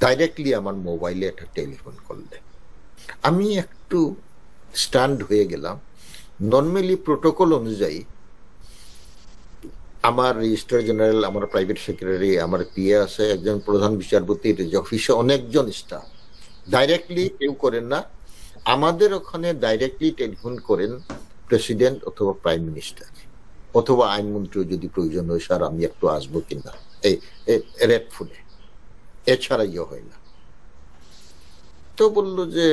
Directly আমার মোবাইলে একটা টেলিফোন করলেন। আমি একটু স্ট্যান্ড হয়ে গেলাম। নর্মালি প্রোটোকল অনুযায়ী আমার রেজিস্ট্রার জেনারেল, আমার প্রাইভেট সেক্রেটারি, আমার পিএ আছে, একজন প্রধান বিচারপতির অফিসে অনেকজন স্টাফ, ডাইরেক্টলি কেউ করেন না। আমাদের ওখানে ডাইরেক্টলি টেলিফোন করেন প্রেসিডেন্ট অথবা প্রাইম মিনিস্টার অথবা আইনমন্ত্রী যদি প্রয়োজন হয়, স্যার আমি একটু আসবো কিনা, এই রেড ফোনে, এছাড়া ইয়ে হয় না। তো বললো যে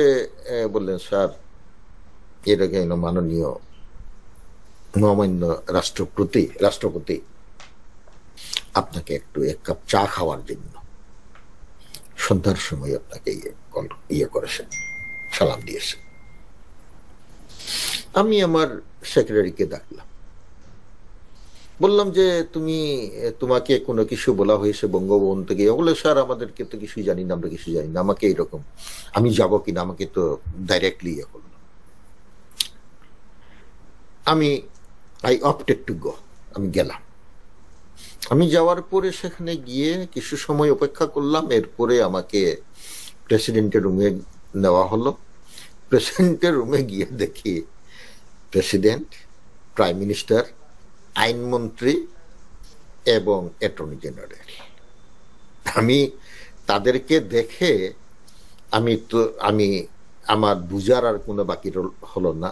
বললেন স্যার এটাকে মাননীয় মহামান্য রাষ্ট্রপতি আপনাকে একটু এক কাপ চা খাওয়ার জন্য সন্ধ্যার সময় আপনাকে ইয়ে করেছেন, সালাম দিয়েছেন। আমি আমার সেক্রেটারিকে ডাকলাম, বললাম যে তোমাকে কোনো কিছু বলা হয়েছে বঙ্গভবন থেকে? বলে স্যার আমাদেরকে তো কিছু জানি না, আমরা কিছু জানি না, আমাকে এরকম, আমি যাব কিনা, আমাকে তো ডাইরেক্টলি ইয়ে করলো। আই অপটেড টু গো, আমি গেলাম। আমি যাওয়ার পরে সেখানে গিয়ে কিছু সময় অপেক্ষা করলাম, এরপরে আমাকে প্রেসিডেন্টের রুমে নেওয়া হলো। প্রেসিডেন্টের রুমে গিয়ে দেখি প্রেসিডেন্ট, প্রাইম মিনিস্টার, আইনমন্ত্রী এবং অ্যাটর্নি জেনারেল। আমি তাদেরকে দেখে আমার বুঝার আর কোনো বাকি হলো না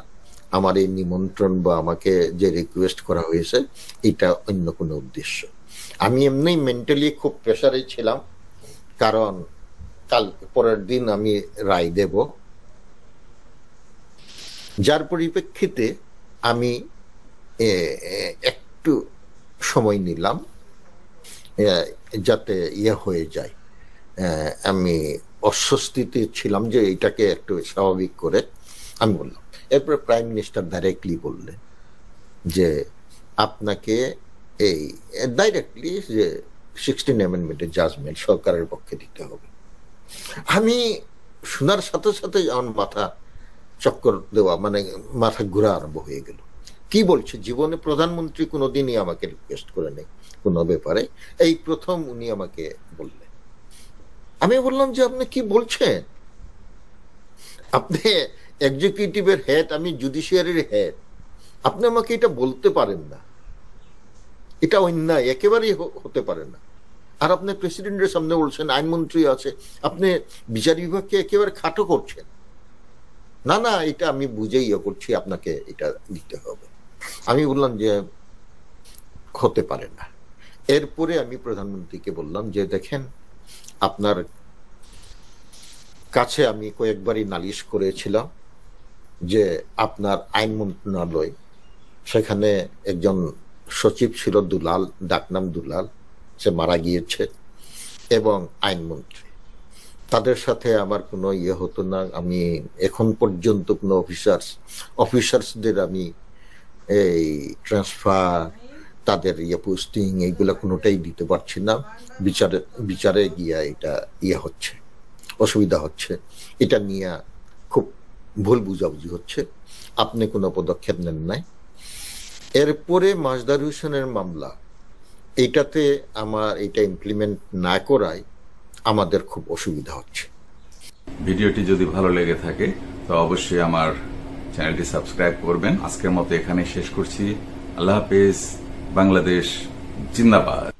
আমার এই নিমন্ত্রণ বা আমাকে যে রিকোয়েস্ট করা হয়েছে এটা অন্য কোনো উদ্দেশ্য। আমি এমনি মেন্টালি খুব প্রেসারে ছিলাম, কারণ পরের দিন আমি রায় দেব, যার পরিপ্রেক্ষিতে আমি একটু সময় নিলাম যাতে ইয়ে হয়ে যায়। আমি অস্বস্তিতে ছিলাম যে এটাকে একটু স্বাভাবিক করে আমি বললাম। এরপরে প্রাইম মিনিস্টার ডাইরেক্টলি বললেন যে আপনাকে এই ডাইরেক্টলি যে 16 অ্যামেন্ডমেন্টের জাজমেন্ট সরকারের পক্ষে দিতে হবে। আমি শোনার সাথে সাথে আমার মাথা চক্কর দেওয়া, মানে মাথা ঘোরা আরম্ভ হয়ে গেল। কি বলছে, জীবনে প্রধানমন্ত্রী কোনোদিনই আমাকে রিকোয়েস্ট করে নেই কোনো ব্যাপারে, এই প্রথম উনি আমাকে বললেন। আমি বললাম যে আপনি কি বলছেন, আপনি এক্সিকিউটিভের হেড, আমি জুডিশিয়ারির হেড, আপনি আমাকে এটা বলতে পারেন না, এটা অন্যায়, একেবারেই হতে পারে না। আর আপনি প্রেসিডেন্টের সামনে বলছেন, আইনমন্ত্রী আছে, আপনি বিচার বিভাগকে একেবারে খাটো করছেন। না না, এটা আমি বুঝেই করছি, আপনাকে এটা দিতে হবে। আমি বললাম যে হতে পারে না। এরপরে আমি প্রধানমন্ত্রীকে বললাম যে দেখেন, আপনার কাছে আমি কয়েকবারই নালিশ করেছিলাম যে আপনার আইন মন্ত্রণালয়, সেখানে একজন সচিব ছিল দুলাল, ডাকনাম দুলাল, সে মারা গিয়েছে, এবং আইনমন্ত্রী, তাদের সাথে আমার কোনো ইয়ে হতো না। আমি এখন পর্যন্ত কোনো অফিসার্সদের আমি এই ট্রান্সফার, তাদের পোস্টিং, এইগুলো কোনোটাই দিতে পারছি না। বিচারে গিয়া এটা হচ্ছে, অসুবিধা হচ্ছে, এটা নিয়ে খুব ভুল বুঝাবুঝি হচ্ছে, আপনি কোনো পদক্ষেপ নেন নাই। এরপরে মাজদার হোসেনের মামলা, এইটাতে আমার এটা ইমপ্লিমেন্ট না করায় আমাদের খুব অসুবিধা হচ্ছে। ভিডিওটি যদি ভালো লেগে থাকে তো অবশ্যই আমার চ্যানেলটি সাবস্ক্রাইব করবেন। আজকের মতো এখানে শেষ করছি। আল্লাহ হাফেজ। বাংলাদেশ জিন্দাবাদ।